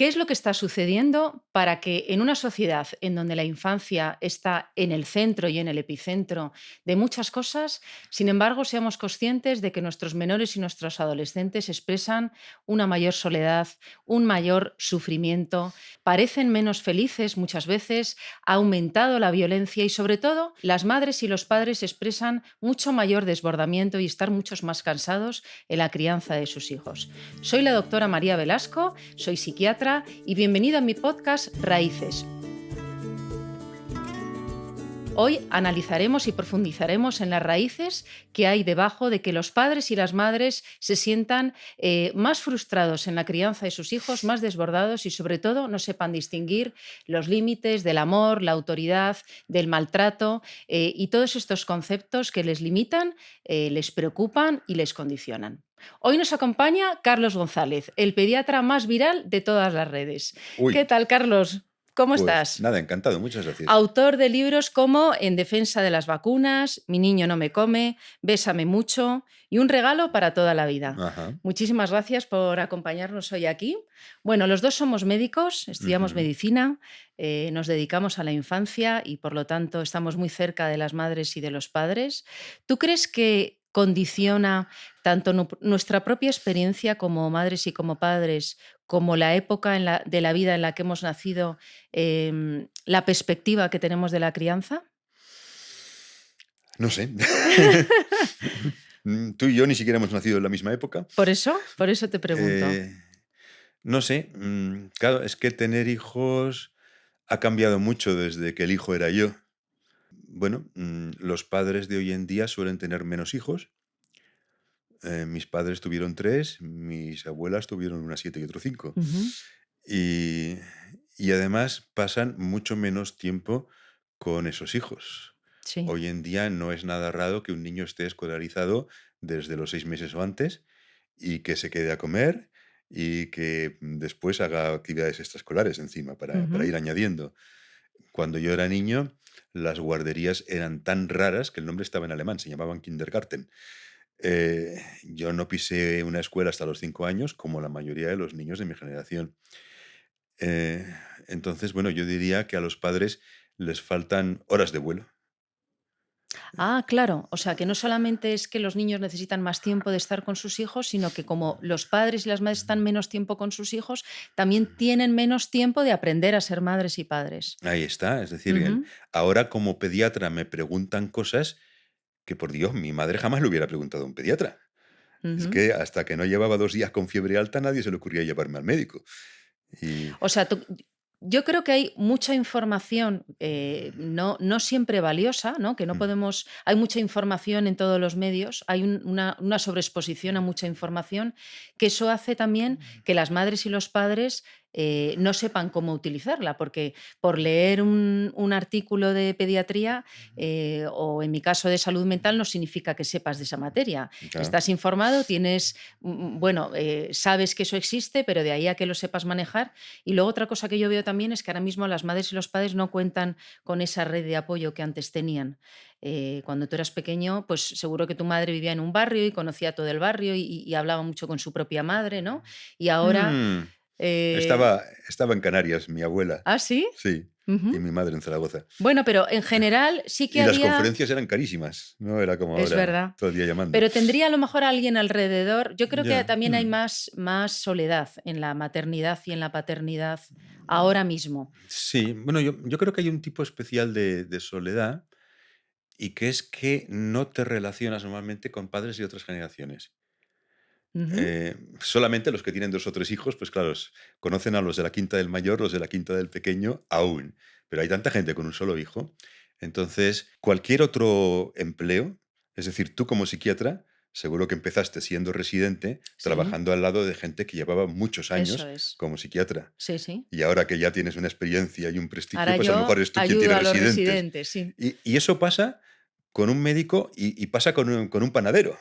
¿Qué es lo que está sucediendo para que en una sociedad en donde la infancia está en el centro y en el epicentro de muchas cosas, sin embargo, seamos conscientes de que nuestros menores y nuestros adolescentes expresan una mayor soledad, un mayor sufrimiento, parecen menos felices muchas veces, ha aumentado la violencia y sobre todo las madres y los padres expresan mucho mayor desbordamiento y estar muchos más cansados en la crianza de sus hijos? Soy la doctora María Velasco, soy psiquiatra y bienvenido a mi podcast Raíces. Hoy analizaremos y profundizaremos en las raíces que hay debajo de que los padres y las madres se sientan más frustrados en la crianza de sus hijos, más desbordados y sobre todo no sepan distinguir los límites del amor, la autoridad, del maltrato y todos estos conceptos que les limitan, les preocupan y les condicionan. Hoy nos acompaña Carlos González, el pediatra más viral de todas las redes. ¿Qué Uy, tal, Carlos? ¿Cómo pues estás? nada, encantado, muchas gracias. Autor de libros como En defensa de las vacunas, Mi niño no me come, Bésame mucho y Un regalo para toda la vida. Ajá. Muchísimas gracias por acompañarnos hoy aquí. Bueno, los dos somos médicos, estudiamos Ujú. medicina, nos dedicamos a la infancia y por lo tanto estamos muy cerca de las madres y de los padres. ¿Tú crees que condiciona tanto nuestra propia experiencia como madres y como padres, como la época de la vida en la que hemos nacido, la perspectiva que tenemos de la crianza? No sé. Tú y yo ni siquiera hemos nacido en la misma época. Por eso te pregunto. Eh, no sé, claro, es que tener hijos ha cambiado mucho desde que el hijo era yo. Bueno, los padres de hoy en día suelen tener menos hijos. Mis padres tuvieron 3, mis abuelas tuvieron una 7 y otro 5. Ujú, Y, y además pasan mucho menos tiempo con esos hijos. sí. Hoy en día no es nada raro que un niño esté escolarizado desde los 6 meses o antes y que se quede a comer y que después haga actividades extraescolares encima para Ujú. ir añadiendo. Cuando yo era niño, las guarderías eran tan raras que el nombre estaba en alemán, se llamaban Kindergarten. Yo no pisé una escuela hasta los 5 años, como la mayoría de los niños de mi generación. Eh, entonces, bueno, yo diría que a los padres les faltan horas de vuelo. Ah, claro. O sea, que no solamente es que los niños necesitan más tiempo de estar con sus hijos, sino que como los padres y las madres están menos tiempo con sus hijos, también tienen menos tiempo de aprender a ser madres y padres. Ahí está, es decir, Ujú, ahora como pediatra me preguntan cosas que, por Dios, mi madre jamás le hubiera preguntado a un pediatra. Es ujú. que hasta que no llevaba 2 días con fiebre alta, nadie se le ocurría llevarme al médico. Y O sea, yo creo que hay mucha información, no siempre valiosa, ¿no? Que no mm, podemos. Hay mucha información en todos los medios, hay una sobreexposición a mucha información, que eso hace también que las madres y los padres no sepan cómo utilizarla, porque por leer un artículo de pediatría o en mi caso de salud mental no significa que sepas de esa materia. claro. Estás informado, bueno, sabes que eso existe, pero de ahí a que lo sepas manejar. Y luego otra cosa que yo veo también es que ahora mismo las madres y los padres no cuentan con esa red de apoyo que antes tenían. Cuando tú eras pequeño, pues seguro que tu madre vivía en un barrio y conocía todo el barrio y hablaba mucho con su propia madre, ¿no? Y ahora... Mm, eh, estaba en Canarias, mi abuela. ¿Ah, sí? Sí, y Ujú. mi madre en Zaragoza. Bueno, pero en general sí que Y las había... conferencias eran carísimas, no era como Es ahora verdad. todo el día llamando. Pero tendría a lo mejor alguien alrededor. Yo creo que Ya, también hay más soledad en la maternidad y en la paternidad ahora mismo. sí, bueno, yo creo que hay un tipo especial de soledad y que es que no te relacionas normalmente con padres de otras generaciones. Ujú. Solamente los que tienen 2 o 3 hijos, pues claro, conocen a los de la quinta del mayor, los de la quinta del pequeño, aún. Pero hay tanta gente con un solo hijo. Entonces, cualquier otro empleo, es decir, tú como psiquiatra, seguro que empezaste siendo residente, Sí, trabajando al lado de gente que llevaba muchos eso años es. como psiquiatra. Sí, sí. Y ahora que ya tienes una experiencia y un prestigio, Ahora pues a lo mejor yo eres tú quien ayudo tiene a los residentes. residentes, sí. Y eso pasa con un médico y pasa con un panadero.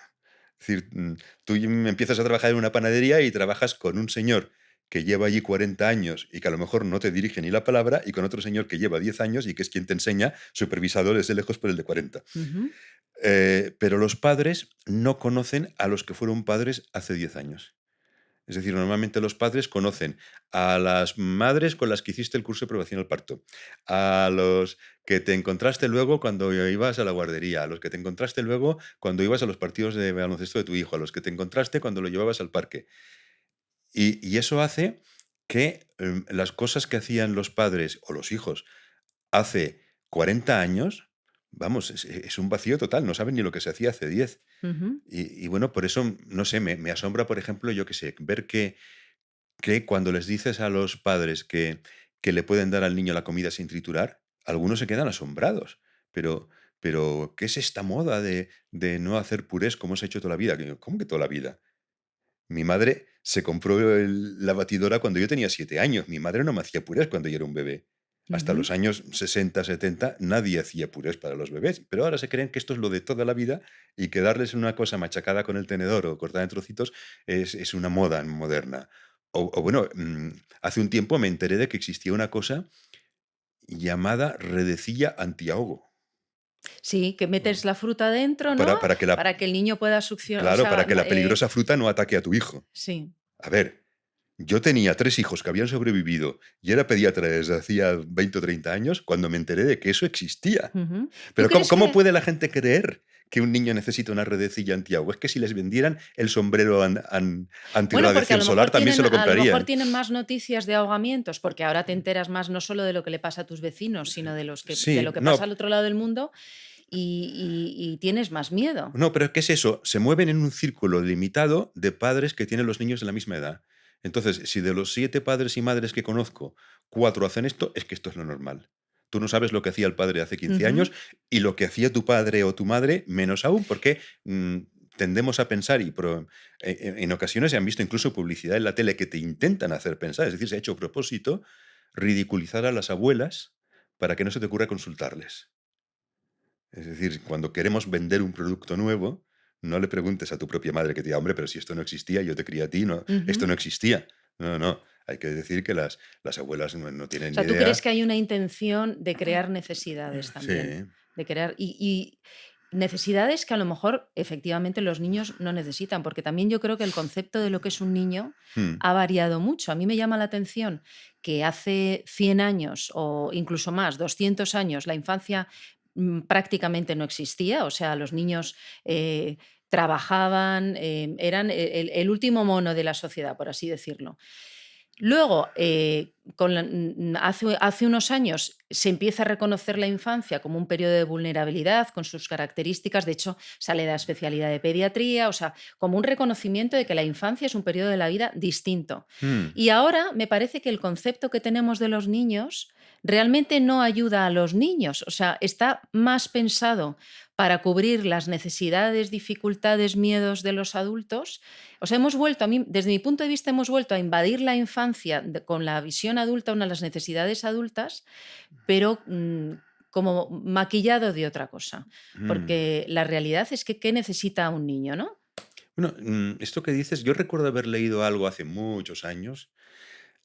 Es decir, tú empiezas a trabajar en una panadería y trabajas con un señor que lleva allí 40 años y que a lo mejor no te dirige ni la palabra, y con otro señor que lleva 10 años y que es quien te enseña, supervisado desde lejos por el de 40. Ujú. Pero los padres no conocen a los que fueron padres hace 10 años. Es decir, normalmente los padres conocen a las madres con las que hiciste el curso de preparación al parto, a los que te encontraste luego cuando ibas a la guardería, a los que te encontraste luego cuando ibas a los partidos de baloncesto de tu hijo, a los que te encontraste cuando lo llevabas al parque. Y eso hace que las cosas que hacían los padres o los hijos hace 40 años, vamos, es un vacío total, no saben ni lo que se hacía hace 10. Ujú, Y bueno, por eso, no sé, me asombra, por ejemplo, yo qué sé, ver que cuando les dices a los padres que le pueden dar al niño la comida sin triturar, algunos se quedan asombrados. Pero, pero ¿qué es esta moda de no hacer purés como se ha hecho toda la vida? Que digo, ¿cómo que toda la vida? Mi madre se compró la batidora cuando yo tenía 7 años. Mi madre no me hacía purés cuando yo era un bebé. Hasta ujú. los años 60, 70, nadie hacía purés para los bebés. Pero ahora se creen que esto es lo de toda la vida y que darles una cosa machacada con el tenedor o cortada en trocitos es una moda moderna. O bueno, hace un tiempo me enteré de que existía una cosa llamada redecilla antiahogo. Sí, que metes la fruta dentro, ¿no? Para que la, Para que el niño pueda succionar, o claro, sea, para que la peligrosa fruta no ataque a tu hijo. sí. A ver, yo tenía 3 hijos que habían sobrevivido y era pediatra desde hacía 20 o 30 años cuando me enteré de que eso existía. Ujú. ¿Tú Pero crees ¿cómo que? puede la gente creer que un niño necesita una redecilla antiagua? Es que si les vendieran el sombrero Bueno, porque antirradiación solar también se lo a lo mejor comprarían. tienen más noticias de ahogamientos, porque ahora te enteras más no solo de lo que le pasa a tus vecinos, sino de Sí, lo que pasa al no, otro lado del mundo y tienes más miedo. no, pero ¿qué es eso? Se mueven en un círculo limitado de padres que tienen los niños de la misma edad. Entonces, si de los 7 padres y madres que conozco, 4 hacen esto, es que esto es lo normal. Tú no sabes lo que hacía el padre hace 15 Ujú, años y lo que hacía tu padre o tu madre menos aún, porque tendemos a pensar y en ocasiones se han visto incluso publicidad en la tele que te intentan hacer pensar, es decir, se ha hecho a propósito ridiculizar a las abuelas para que no se te ocurra consultarles. Es decir, cuando queremos vender un producto nuevo, no le preguntes a tu propia madre que te diga, hombre, pero si esto no existía, yo te crié a ti, no, esto ujú. no existía. No, no, hay que decir que las abuelas no O tienen ni sea, ¿tú crees idea. que hay una intención de crear necesidades también? Sí. De crear y necesidades que a lo mejor efectivamente los niños no necesitan, porque también yo creo que el concepto de lo que es un niño Mm, ha variado mucho. A mí me llama la atención que hace 100 años o incluso más, 200 años, la infancia prácticamente no existía, o sea, los niños trabajaban, eran el último mono de la sociedad, por así decirlo. Luego, hace unos años se empieza a reconocer la infancia como un periodo de vulnerabilidad con sus características. De hecho, sale la especialidad de pediatría, o sea, como un reconocimiento de que la infancia es un periodo de la vida distinto. mm, Y ahora me parece que el concepto que tenemos de los niños realmente no ayuda a los niños, o sea, está más pensado para cubrir las necesidades, dificultades, miedos de los adultos. O sea, hemos vuelto, a mí, desde mi punto de vista, hemos vuelto a invadir la infancia con la visión adulta, una de las necesidades adultas, pero como maquillado de otra cosa. mm. Porque la realidad es que, ¿qué necesita un niño, no? Bueno, esto que dices, yo recuerdo haber leído algo hace muchos años.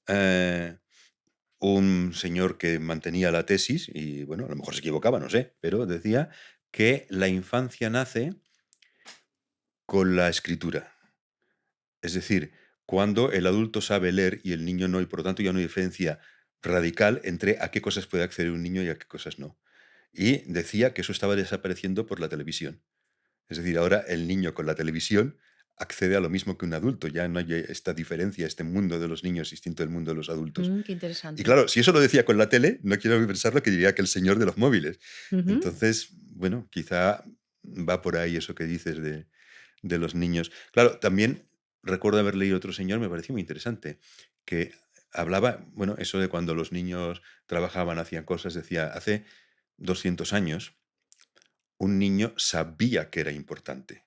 eh, un señor que mantenía la tesis, y bueno, a lo mejor se equivocaba, no sé, pero decía que la infancia nace con la escritura. Es decir, cuando el adulto sabe leer y el niño no, y por lo tanto ya una diferencia radical entre a qué cosas puede acceder un niño y a qué cosas no. Y decía que eso estaba desapareciendo por la televisión. Es decir, ahora el niño con la televisión accede a lo mismo que un adulto. Ya no hay esta diferencia, este mundo de los niños distinto del mundo de los adultos. Qué Y interesante. claro, si eso lo decía con la tele, no quiero pensar lo que diría que el señor de los móviles. Ujú. Entonces, bueno, quizá va por ahí eso que dices de los niños. Claro, también recuerdo haber leído otro señor, me pareció muy interesante, que hablaba, bueno, eso de cuando los niños trabajaban, hacían cosas, decía, hace 200 años, un niño sabía que era importante.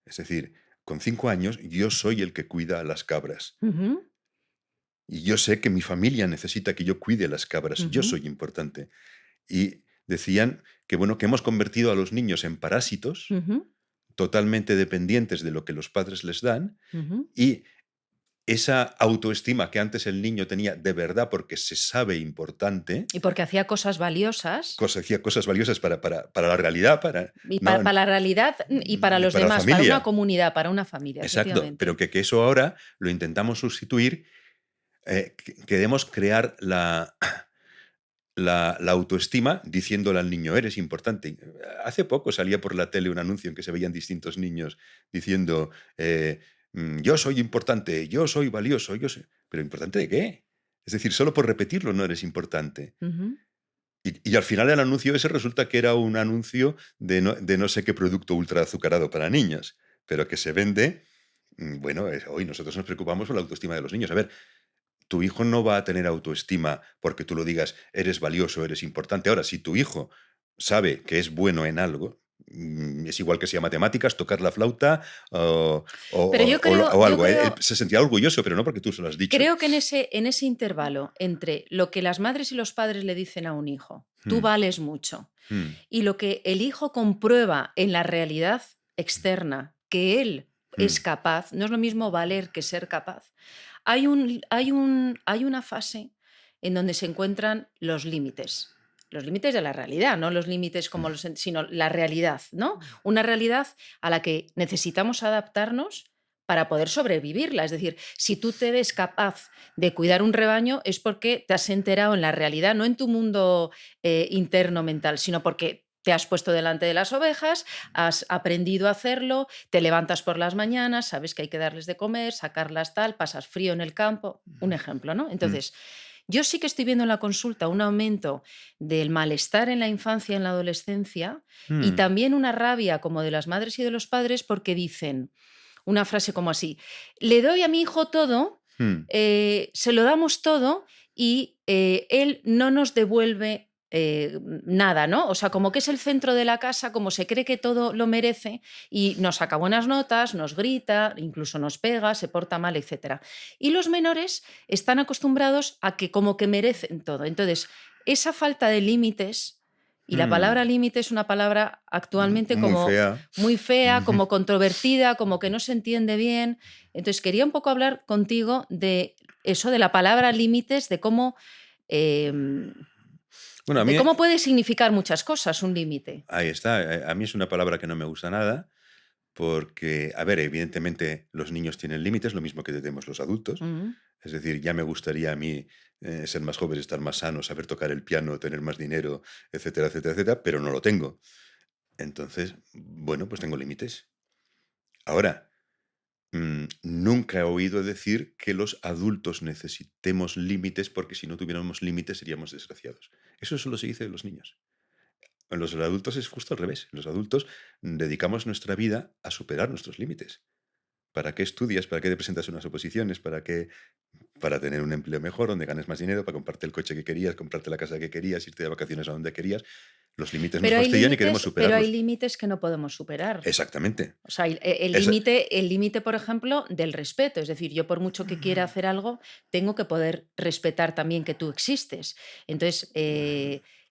Es decir, con 5 años yo soy el que cuida a las cabras. Ujú, Y yo sé que mi familia necesita que yo cuide a las cabras. Yo ujú, soy importante. Y decían que, bueno, que hemos convertido a los niños en parásitos, ujú, totalmente dependientes de lo que los padres les dan, ujú. y esa autoestima que antes el niño tenía de verdad porque se sabe importante, Y porque hacía cosas valiosas hacía cosas valiosas para la realidad, y ¿no? para la realidad y para Y los para la demás, para una familia. comunidad, para una familia, Exacto, pero efectivamente. que eso ahora lo intentamos sustituir, queremos crear la autoestima diciéndole al niño, eres importante. Hace poco salía por la tele un anuncio en que se veían distintos niños diciendo, yo soy importante, yo soy valioso, yo soy... ¿Pero importante de qué? Es decir, solo por repetirlo no eres importante. Ujú. Y al final el anuncio ese resulta que era un anuncio de no sé qué producto ultra azucarado para niños, pero que se vende. Bueno, hoy nosotros nos preocupamos por la autoestima de los niños. A ver, tu hijo no va a tener autoestima porque tú lo digas, eres valioso, eres importante. Ahora, si tu hijo sabe que es bueno en algo, es igual que sea matemáticas, tocar la flauta Pero o yo algo. Él creo se sentirá orgulloso, pero no porque tú se lo has dicho. Creo que en ese intervalo entre lo que las madres y los padres le dicen a un hijo, tú Hmm, vales mucho, hmm, y lo que el hijo comprueba en la realidad externa, que él es hmm, capaz, no es lo mismo valer que ser capaz. Hay una fase en donde se encuentran los límites de la realidad, no los límites como sino la realidad, ¿no? Una realidad a la que necesitamos adaptarnos para poder sobrevivirla. Es decir, si tú te ves capaz de cuidar un rebaño es porque te has enterado en la realidad, no en tu mundo interno mental, sino porque te has puesto delante de las ovejas, has aprendido a hacerlo, te levantas por las mañanas, sabes que hay que darles de comer, sacarlas tal, pasas frío en el campo, un ejemplo, ¿no? hmm, Entonces, yo sí que estoy viendo en la consulta un aumento del malestar en la infancia y en la adolescencia y hmm, también una rabia como de las madres y de los padres porque dicen una frase como así, le doy a mi hijo todo, hmm. se lo damos todo y él no nos devuelve nada, ¿no? O sea, como que es el centro de la casa, como se cree que todo lo merece y nos saca buenas notas, nos grita, incluso nos pega, se porta mal, etcétera. Y los menores están acostumbrados a que como que merecen todo. Entonces, esa falta de límites, y la palabra Hmm. límite es una palabra actualmente Muy como fea. muy fea, como controvertida, como que no se entiende bien. Entonces, quería un poco hablar contigo de eso, de la palabra límites, em, Bueno, a de mí, cómo puede significar muchas cosas un límite. ahí está. A mí es una palabra que no me gusta nada, porque, a ver, evidentemente los niños tienen límites, lo mismo que tenemos los adultos. Mm. Es decir, ya me gustaría a mí ser más joven, estar más sano, saber tocar el piano, tener más dinero, etcétera, etcétera, etcétera, pero no lo tengo. Entonces, bueno, pues tengo límites. Ahora, nunca he oído decir que los adultos necesitemos límites porque si no tuviéramos límites seríamos desgraciados. Eso solo se dice de los niños. En los adultos es justo al revés. Los adultos dedicamos nuestra vida a superar nuestros límites. ¿Para qué estudias? ¿Para qué te presentas a unas oposiciones? Para tener un empleo mejor, donde ganes más dinero, para comprarte el coche que querías, comprarte la casa que querías, irte de vacaciones a donde querías. Los límites nos fastidian y queremos Pero hay superarlos. límites que no podemos superar. Exactamente. O sea, Esa- el límite, por ejemplo, del respeto. Es decir, yo por mucho que quiera hacer algo, tengo que poder respetar también que tú existes. Entonces,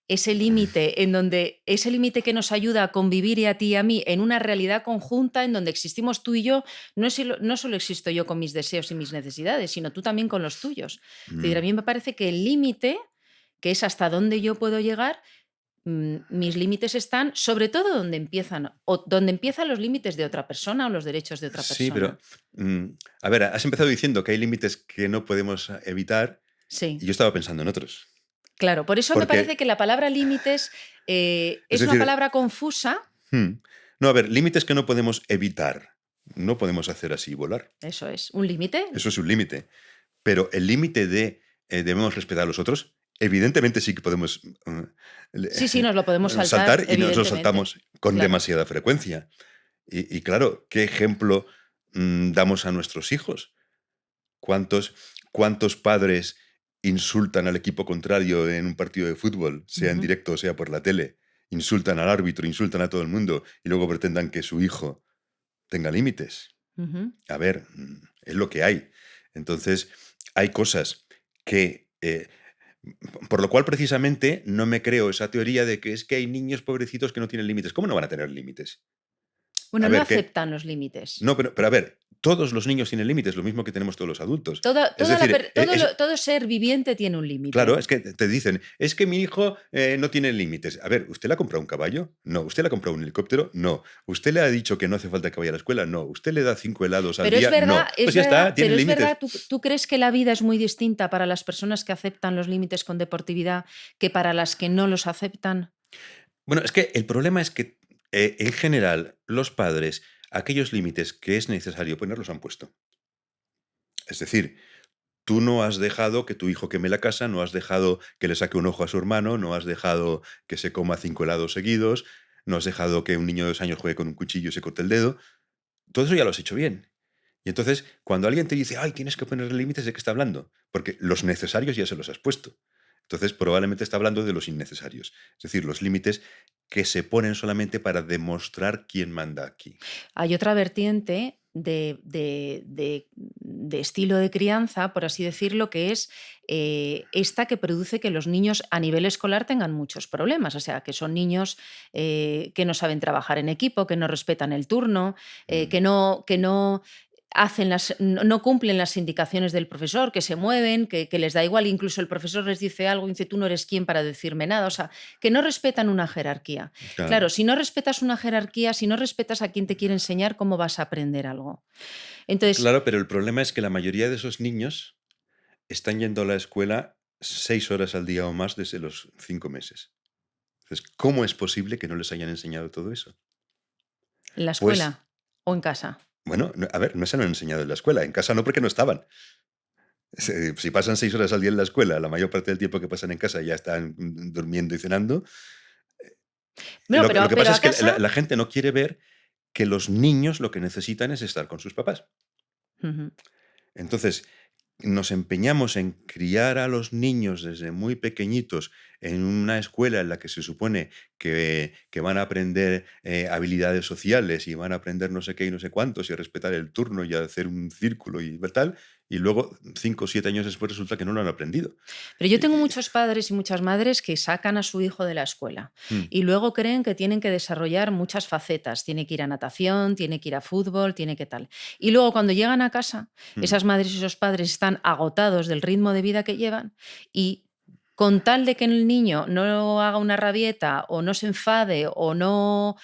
ese límite que nos ayuda a convivir y a ti y a mí en una realidad conjunta en donde existimos tú y yo, no solo existo yo con mis deseos y mis necesidades, sino tú también con los tuyos. Es decir, a Mm, mí me parece que el límite, que es hasta dónde yo puedo llegar, mis límites están sobre todo donde empiezan, o donde empiezan los límites de otra persona o los derechos de otra sí, pero, persona. mm, a ver, has empezado diciendo que hay límites que no podemos evitar y Sí, yo estaba pensando en otros. claro. Por eso me Porque, parece que la palabra límites es es una decir, palabra confusa. no, a ver, límites que no podemos evitar. No podemos hacer así volar. Eso es, un límite. Eso es un límite. Pero el límite de debemos respetar a los otros, evidentemente sí que podemos le- Sí, sí, nos lo podemos saltar, saltar y nos lo evidentemente. saltamos con Claro. demasiada frecuencia. Y claro, ¿qué ejemplo damos a nuestros hijos? ¿Cuántos, ¿Cuántos padres insultan al equipo contrario en un partido de fútbol, sea en Ujú, directo o sea por la tele? Insultan al árbitro, insultan a todo el mundo y luego pretendan que su hijo tenga límites. ujú. A ver, es lo que hay. Entonces, hay cosas que, por lo cual precisamente no me creo esa teoría de que es que hay niños pobrecitos que no tienen límites. ¿Cómo no van a tener límites? Bueno, A no ver, que... aceptan los límites. No, pero a ver, Todos los niños tienen límites, lo mismo que tenemos todos los adultos. Toda Es toda la decir, per todo lo todo ser viviente tiene un límite. claro, es que te dicen: "Es que mi hijo, no tiene límites". A ver, ¿usted le ha comprado un caballo? No. ¿Usted le ha comprado un helicóptero? No. ¿Usted le ha dicho que no hace falta que vaya a la escuela? No. ¿Usted le da 5 helados al Pero día? No. es Pues ya verdad, está, tiene pero es límites. verdad, ¿tú crees que la vida es muy distinta para las personas que aceptan los límites con deportividad que para las que no los aceptan? Bueno, es que el problema es que, en general, los padres, aquellos límites que es necesario poner, los han puesto. Es decir, tú no has dejado que tu hijo queme la casa, no has dejado que le saque un ojo a su hermano, no has dejado que se coma 5 helados seguidos, no has dejado que un niño de 2 años juegue con un cuchillo y se corte el dedo. Todo eso ya lo has hecho bien. Y entonces, cuando alguien te dice: "Ay, tienes que poner límites", ¿de qué está hablando? Porque los necesarios ya se los has puesto. Entonces, probablemente está hablando de los innecesarios. Es decir, los límites que se ponen solamente para demostrar quién manda aquí. Hay otra vertiente de estilo de crianza, por así decirlo, que es esta que produce que los niños a nivel escolar tengan muchos problemas. O sea, que son niños que no saben trabajar en equipo, que no respetan el turno, Mm, que no no cumplen las indicaciones del profesor, que se mueven, que les da igual, incluso el profesor les dice algo y dice, tú no eres quien para decirme nada, o sea, que no respetan una jerarquía. claro. Claro, si no respetas una jerarquía, si no respetas a quien te quiere enseñar, ¿cómo vas a aprender algo? Entonces, Claro, pero el problema es que la mayoría de esos niños están yendo a la escuela 6 horas al día o más desde los 5 meses. Entonces, ¿cómo es posible que no les hayan enseñado todo eso? ¿en la Pues, escuela o en casa? bueno, a ver, no se lo han enseñado en la escuela, en casa no, porque no estaban. Si pasan 6 horas al día en la escuela, la mayor parte del tiempo que pasan en casa ya están durmiendo y cenando. Bueno, Lo que pero pasa a es que casa. la gente no quiere ver que los niños lo que necesitan es estar con sus papás. Ujú. Entonces, nos empeñamos en criar a los niños desde muy pequeñitos en una escuela en la que se supone que van a aprender habilidades sociales y van a aprender no sé qué y no sé cuántos y a respetar el turno y a hacer un círculo y tal, y luego 5 o 7 años después resulta que no lo han aprendido. Pero yo tengo Y- muchos padres y muchas madres que sacan a su hijo de la escuela mm, y luego creen que tienen que desarrollar muchas facetas. Tiene que ir a natación, tiene que ir a fútbol, tiene que tal. Y luego cuando llegan a casa, mm. esas madres y esos padres están agotados del ritmo de vida que llevan y con tal de que el niño no haga una rabieta o no se enfade o no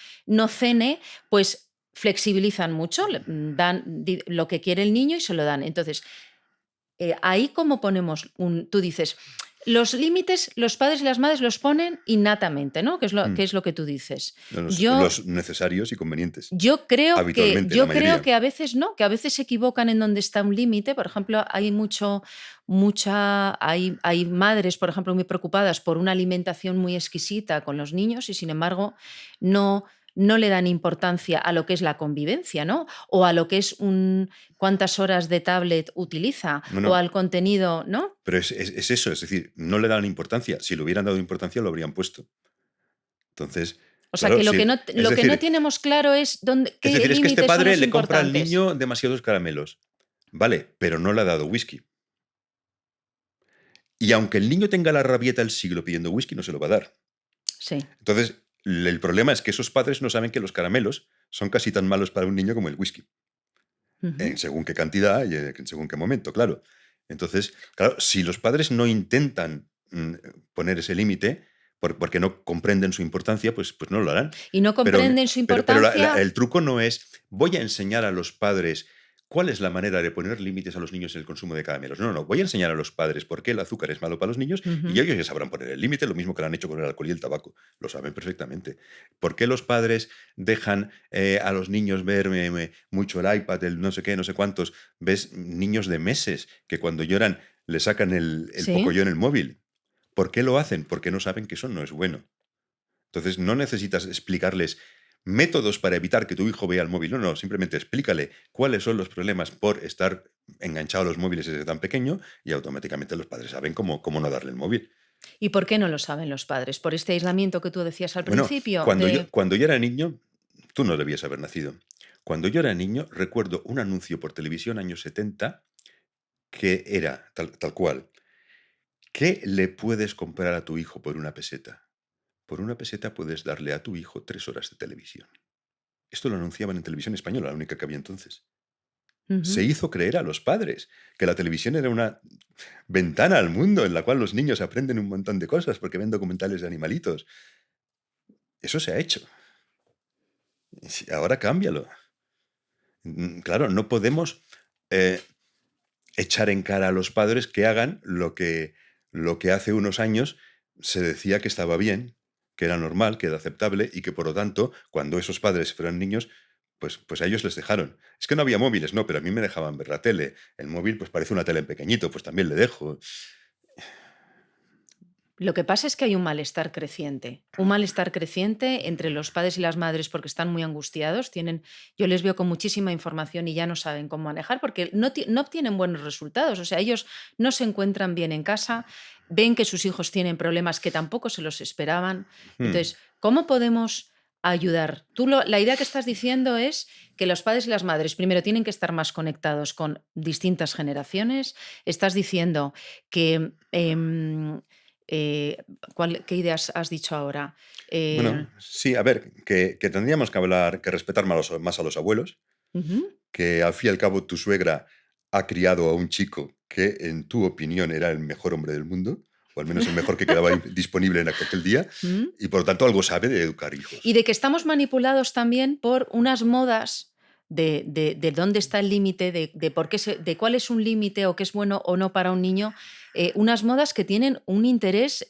cene, pues flexibilizan mucho, dan lo que quiere el niño y se lo dan. Entonces, ahí cómo ponemos tú dices, los límites los padres y las madres los ponen innatamente, ¿no? Mm. Que es lo que tú dices. Yo Los necesarios y convenientes, yo creo que habitualmente, la mayoría. a veces no, que a veces se equivocan en donde está un límite. Por ejemplo, hay hay madres, por ejemplo, muy preocupadas por una alimentación muy exquisita con los niños y, sin embargo, no le dan importancia a lo que es la convivencia, ¿no? O a lo que es cuántas horas de tablet utiliza, No, o no, al contenido, ¿no? pero es eso, es decir, no le dan importancia. Si le hubieran dado importancia, lo habrían puesto. Entonces, O sea, claro, que sí. lo que no tenemos claro es Es qué decir, es que este límites son padre los le compra al importantes. niño demasiados caramelos. Vale, pero no le ha dado whisky. Y aunque el niño tenga la rabieta del siglo pidiendo whisky, no se lo va a dar. Sí. Entonces, el problema es que esos padres no saben que los caramelos son casi tan malos para un niño como el whisky. Ujú. En según qué cantidad y en según qué momento, claro. Entonces, claro, si los padres no intentan poner ese límite, porque no comprenden su importancia, pues no lo harán. Y no Pero, comprenden su pero importancia. el truco no es, voy a enseñar a los padres cuál es la manera de poner límites a los niños en el consumo de caramelos. No, no, no, voy a enseñar a los padres por qué el azúcar es malo para los niños y Ujú. ellos ya sabrán poner el límite, lo mismo que lo han hecho con el alcohol y el tabaco. Lo saben perfectamente. ¿Por qué los padres dejan a los niños ver mucho el iPad, el no sé qué, no sé cuántos? Ves niños de meses que cuando lloran le sacan el Sí. pocoyo en el móvil. ¿Por qué lo hacen? Porque no saben que eso no es bueno. Entonces, no necesitas explicarles métodos para evitar que tu hijo vea el móvil. No, no, simplemente explícale cuáles son los problemas por estar enganchado a los móviles desde tan pequeño y automáticamente los padres saben cómo no darle el móvil. ¿Y por qué no lo saben los padres? ¿Por este aislamiento que tú decías al Bueno, principio de cuando yo era niño, tú no debías haber nacido. Cuando yo era niño, recuerdo un anuncio por televisión, años 70, que era tal cual. ¿Qué le puedes comprar a tu hijo por una peseta? Por una peseta puedes darle a tu hijo 3 horas de televisión. Esto lo anunciaban en televisión española, la única que había entonces. se Ujú. hizo creer a los padres que la televisión era una ventana al mundo en la cual los niños aprenden un montón de cosas porque ven documentales de animalitos. Eso se ha hecho. Y ahora cámbialo. Claro, no podemos eh, echar en cara a los padres que hagan lo que hace unos años se decía que estaba bien, que era normal, que era aceptable y que por lo tanto, cuando esos padres fueran niños, pues a ellos les dejaron. Es que no había móviles, no, pero a mí me dejaban ver la tele. El móvil pues parece una tele en pequeñito, pues también le dejo. Lo que pasa es que hay un malestar creciente entre los padres y las madres porque están muy angustiados, yo les veo con muchísima información y ya no saben cómo manejar porque no obtienen buenos resultados, o sea, ellos no se encuentran bien en casa, ven que sus hijos tienen problemas que tampoco se los esperaban. Hmm. Entonces, ¿cómo podemos ayudar? La idea que estás diciendo es que los padres y las madres primero tienen que estar más conectados con distintas generaciones. Estás diciendo que eh, ¿qué ideas has dicho ahora? Eh, Bueno, sí, a ver, que tendríamos que hablar, que respetar más a los abuelos, Ujú. que al fin y al cabo tu suegra ha criado a un chico que en tu opinión era el mejor hombre del mundo, o al menos el mejor que quedaba disponible en aquel día, Mm. y por lo tanto algo sabe de educar Y hijos. de que estamos manipulados también por unas modas de dónde está el límite, de por qué de cuál es un límite o qué es bueno o no para un niño, unas modas que tienen un interés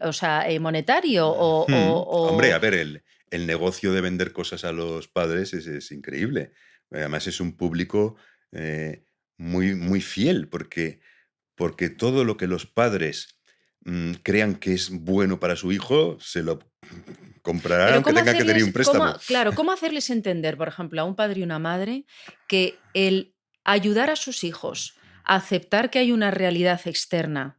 o sea, monetario Hombre, a o ver, el negocio de vender cosas a los padres es increíble. Además es un público muy, muy fiel, porque todo lo que los padres crean que es bueno para su hijo, se lo comprarán Pero aunque ¿cómo tenga que tener un hacerles, préstamo. claro, cómo hacerles entender, por ejemplo, a un padre y una madre, que el ayudar a sus hijos a aceptar que hay una realidad externa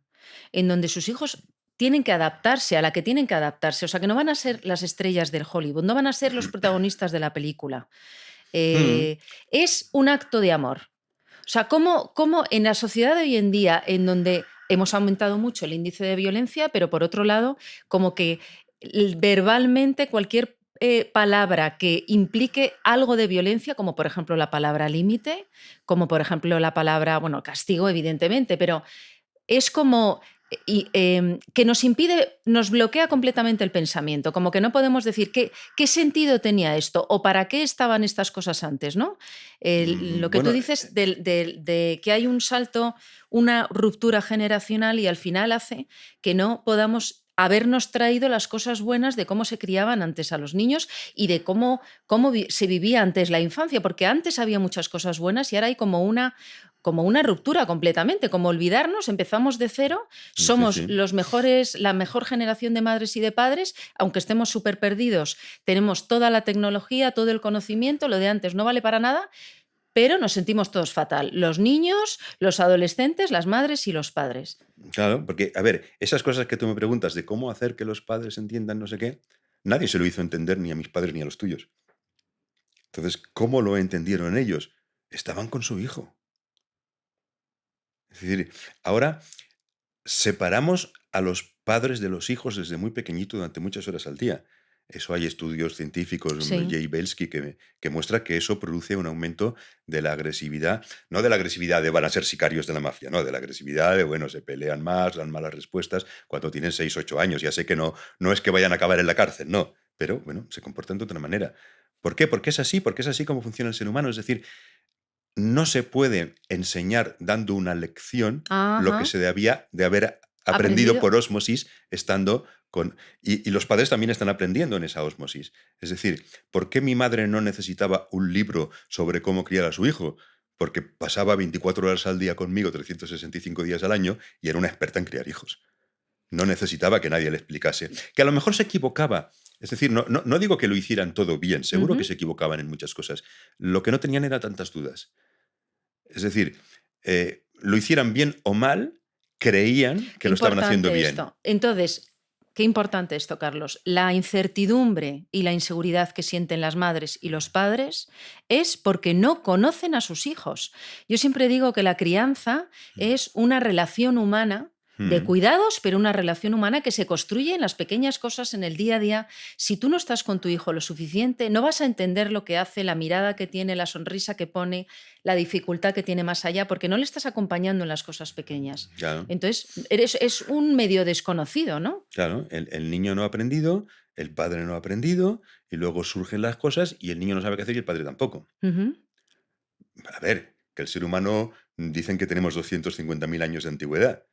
en donde sus hijos tienen que adaptarse, a la que tienen que adaptarse, o sea, que no van a ser las estrellas del Hollywood, no van a ser los protagonistas de la película, Mm, es un acto de amor. O sea, ¿cómo en la sociedad de hoy en día, en donde hemos aumentado mucho el índice de violencia, pero por otro lado, como que verbalmente cualquier palabra que implique algo de violencia, como por ejemplo la palabra límite, como por ejemplo la palabra, bueno, castigo, evidentemente, pero es como que nos impide, nos bloquea completamente el pensamiento, como que no podemos decir qué sentido tenía esto o para qué estaban estas cosas antes, ¿no? Lo que tú bueno, dices de que hay un salto, una ruptura generacional y al final hace que no podamos habernos traído las cosas buenas de cómo se criaban antes a los niños y de cómo se vivía antes la infancia, porque antes había muchas cosas buenas y ahora hay como una ruptura completamente, como olvidarnos, empezamos de cero, sí, somos sí. los mejores, la mejor generación de madres y de padres, aunque estemos súper perdidos, tenemos toda la tecnología, todo el conocimiento, lo de antes no vale para nada, pero nos sentimos todos fatal, los niños, los adolescentes, las madres y los padres. Claro, porque, a ver, esas cosas que tú me preguntas de cómo hacer que los padres entiendan no sé qué, nadie se lo hizo entender ni a mis padres ni a los tuyos. Entonces, ¿cómo lo entendieron ellos? Estaban con su hijo. Es decir, ahora separamos a los padres de los hijos desde muy pequeñito durante muchas horas al día. Eso hay estudios científicos, Sí. Jay Belsky, que muestra que eso produce un aumento de la agresividad, no de la agresividad de van a ser sicarios de la mafia, no, de la agresividad de, bueno, se pelean más, dan malas respuestas cuando tienen 6 8 años. Ya sé que no es que vayan a acabar en la cárcel, no, pero bueno, se comportan de otra manera. ¿Por qué? Porque es así como funciona el ser humano. Es decir, no se puede enseñar dando una lección lo que Ajá. se debía de haber aprendido Aprendido. por ósmosis estando con... Y los padres también están aprendiendo en esa ósmosis. Es decir, ¿por qué mi madre no necesitaba un libro sobre cómo criar a su hijo? Porque pasaba 24 horas al día conmigo, 365 días al año, y era una experta en criar hijos. No necesitaba que nadie le explicase. Que a lo mejor se equivocaba. Es decir, no digo que lo hicieran todo bien, seguro que Ujú. se equivocaban en muchas cosas. Lo que no tenían era tantas dudas. Es decir, lo hicieran bien o mal, creían que Qué lo estaban haciendo importante bien. esto. Entonces, qué importante esto, Carlos. La incertidumbre y la inseguridad que sienten las madres y los padres es porque no conocen a sus hijos. Yo siempre digo que la crianza es una relación humana de Mm, cuidados, pero una relación humana que se construye en las pequeñas cosas, en el día a día. Si tú no estás con tu hijo lo suficiente, no vas a entender lo que hace, la mirada que tiene, la sonrisa que pone, la dificultad que tiene más allá, porque no le estás acompañando en las cosas pequeñas. claro, Entonces, es un medio desconocido, ¿no? claro. El niño no ha aprendido, el padre no ha aprendido, y luego surgen las cosas y el niño no sabe qué hacer y el padre tampoco. Ujú. A ver, que el ser humano dicen que tenemos 250.000 años de antigüedad.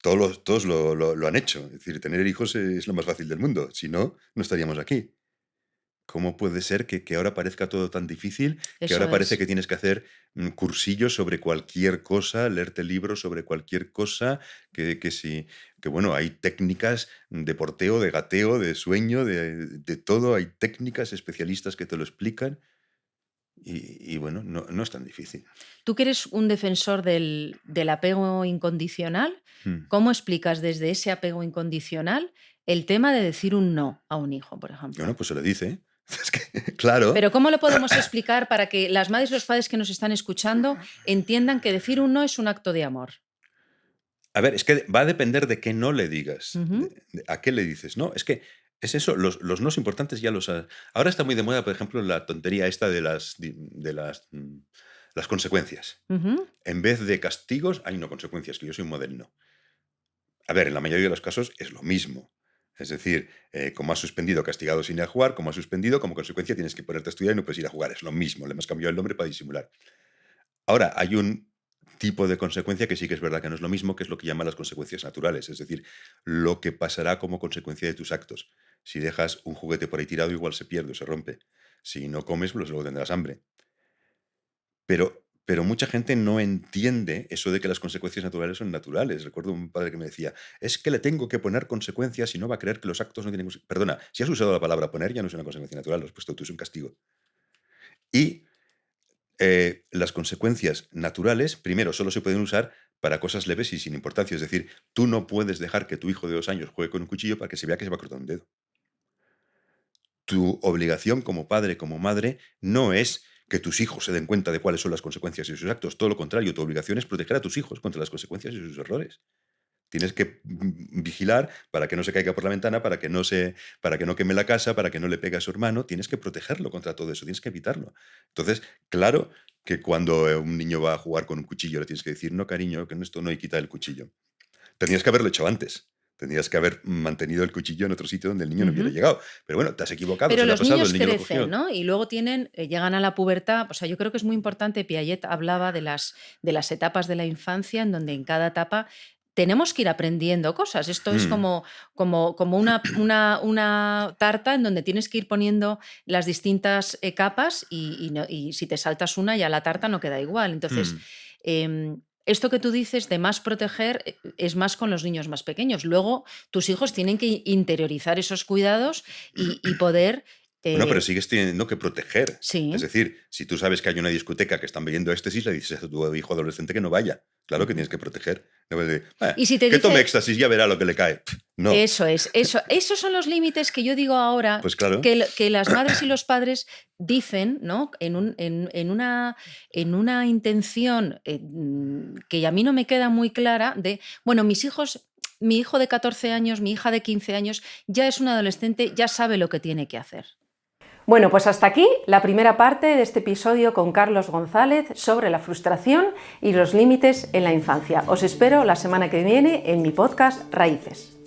Todos lo han hecho. Es decir, tener hijos es lo más fácil del mundo. Si no, no estaríamos aquí. ¿Cómo puede ser que ahora parezca todo tan difícil? Que Eso ahora parece es. que tienes que hacer cursillos sobre cualquier cosa, leerte libros sobre cualquier cosa, que bueno, hay técnicas de porteo, de gateo, de sueño, de todo, hay técnicas especialistas que te lo explican y bueno, no es tan difícil. Tú que eres un defensor del apego incondicional, Mm. ¿cómo explicas desde ese apego incondicional el tema de decir un no a un hijo, por Bueno, ejemplo? pues se lo dice. Es que, claro. Pero ¿cómo lo podemos explicar para que las madres y los padres que nos están escuchando entiendan que decir un no es un acto de amor? A ver, es que va a depender de qué no le digas, Ujú, a qué le dices, ¿no? Es que es eso, los nos importantes ya los ha ahora está muy de moda, por ejemplo, la tontería esta las consecuencias. ujú, En vez de castigos, hay no consecuencias, que yo soy un moderno. A ver, en la mayoría de los casos es lo mismo. Es decir, como has suspendido, castigado sin ir a jugar, como has suspendido, como consecuencia tienes que ponerte a estudiar y no puedes ir a jugar. Es lo mismo, le hemos cambiado el nombre para disimular. Ahora, hay un tipo de consecuencia que sí que es verdad que no es lo mismo, que es lo que llaman las consecuencias naturales, es decir, lo que pasará como consecuencia de tus actos. Si dejas un juguete por ahí tirado, igual se pierde o se rompe. Si no comes, pues luego tendrás hambre. Pero mucha gente no entiende eso de que las consecuencias naturales son naturales. Recuerdo un padre que me decía, es que le tengo que poner consecuencias y no va a creer que los actos no tienen consecuencias. Perdona, si has usado la palabra poner, ya no es una consecuencia natural, lo has puesto tú, es un castigo. Y las consecuencias naturales, primero, solo se pueden usar para cosas leves y sin importancia. Es decir, tú no puedes dejar que tu hijo de 2 años juegue con un cuchillo para que se vea que se va a cortar un dedo. Tu obligación como padre, como madre, no es que tus hijos se den cuenta de cuáles son las consecuencias de sus actos. Todo lo contrario, tu obligación es proteger a tus hijos contra las consecuencias de sus errores. Tienes que vigilar para que no se caiga por la ventana, para que no queme la casa, para que no le pegue a su hermano. Tienes que protegerlo contra todo eso, tienes que evitarlo. Entonces, claro que cuando un niño va a jugar con un cuchillo, le tienes que decir, no, cariño, que en esto no hay quita el cuchillo. Tendrías que haberlo hecho antes. Tendrías que haber mantenido el cuchillo en otro sitio donde el niño no hubiera ujú. llegado. Pero bueno, te has equivocado, Pero se le ha los pasado, el niños niño lo crecen, cogió. ¿no? Y luego llegan a la pubertad. O sea, yo creo que es muy importante, Piaget hablaba de las etapas de la infancia, en donde en cada etapa tenemos que ir aprendiendo cosas. Esto es Mm, como una tarta en donde tienes que ir poniendo las distintas capas y si te saltas una, ya la tarta no queda igual. Entonces, mm. esto que tú dices de más proteger es más con los niños más pequeños. Luego, tus hijos tienen que interiorizar esos cuidados y poder. Bueno, pero eh, sigues teniendo que proteger. Es sí. decir, si tú sabes que hay una discoteca que están bebiendo éxtasis, le dices a tu hijo adolescente que no vaya. Claro que Ujú. tienes que proteger. No puedes decir, "Ah, Y si te que tome dice. éxtasis, ya verá lo que le cae". No, Eso es, esos son los límites que yo digo ahora pues claro. que las madres y los padres dicen, ¿no? En una intención, que a mí no me queda muy clara de, bueno, mi hijo de 14 años, mi hija de 15 años, ya es un adolescente, ya sabe lo que tiene que hacer. Bueno, pues hasta aquí la primera parte de este episodio con Carlos González sobre la frustración y los límites en la infancia. Os espero la semana que viene en mi podcast Raíces.